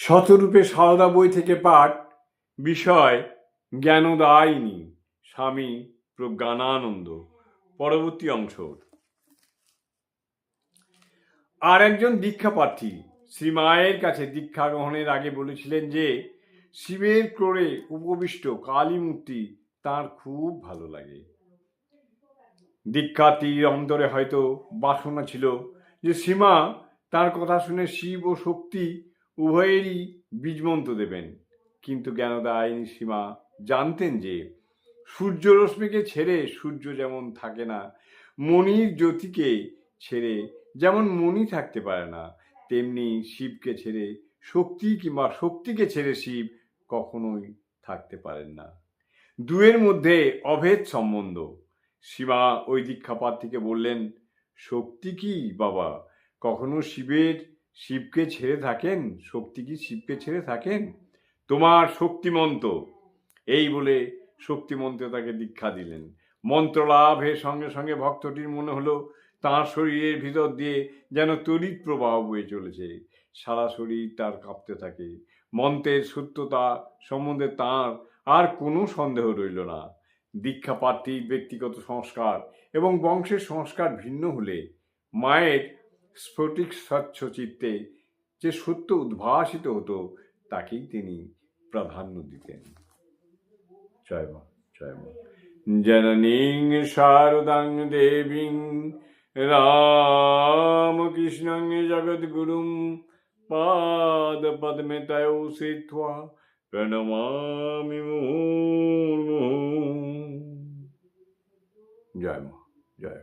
শতরূপে সারদা বই থেকে পাঠ, বিষয় জ্ঞানদায়িনী, স্বামী প্রজ্ঞানানন্দ। পরবর্তী অংশ। আর একজন দীক্ষা প্রার্থী শ্রীমায়ের কাছে দীক্ষা গ্রহণের আগে বলেছিলেন যে শিবের ক্রোড়ে উপবিষ্ট কালী মূর্তি তাঁর খুব ভালো লাগে। দীক্ষার্থীর অন্তরে হয়তো বাসনা ছিল যে শ্রীমা তার কথা শুনে শিব ও শক্তি উভয়েরই বীজমন্ত্র দেবেন, কিন্তু জ্ঞানদায়িনী শ্রীমা জানতেন যে সূর্য রশ্মিকে ছেড়ে সূর্য যেমন থাকে না, মণির জ্যোতিকে ছেড়ে যেমন মণি থাকতে পারে না, তেমনি শিবকে ছেড়ে শক্তি কিংবা শক্তিকে ছেড়ে শিব কখনোই থাকতে পারেন না। দুয়ের মধ্যে অভেদ সম্বন্ধ। শিবা ওই দীক্ষাপ্রার্থীকে বললেন, শক্তি কি বাবা কখনো শিবকে ছেড়ে থাকেন? শক্তি কি শিবকে ছেড়ে থাকেন? তোমার শক্তিমন্ত্র। এই বলে শক্তিমন্ত্রে তাকে দীক্ষা দিলেন। মন্ত্র লাভের সঙ্গে সঙ্গে ভক্তটির মনে হলো তাঁর শরীরের ভিতর দিয়ে যেন তড়িৎ প্রবাহ বয়ে চলেছে। সারা শরীর তার কাঁপতে থাকে। মন্ত্রের সত্যতা সম্বন্ধে তাঁর আর কোনো সন্দেহ রইল না। দীক্ষা প্রার্থীর ব্যক্তিগত সংস্কার এবং বংশের সংস্কার ভিন্ন হলে মায়ের স্ফটিক স্বচ্ছ চিত্তে যে সত্য উদ্ভাসিত হতো তাকেই তিনি প্রাধান্য দিতেন। জয় মা, জয় মা। জননীং শারদাং দেবীং রামকৃষ্ণং জগদ্গুরুং পাদ পদ্মে তয়ো শ্রিত্বা প্রণমামি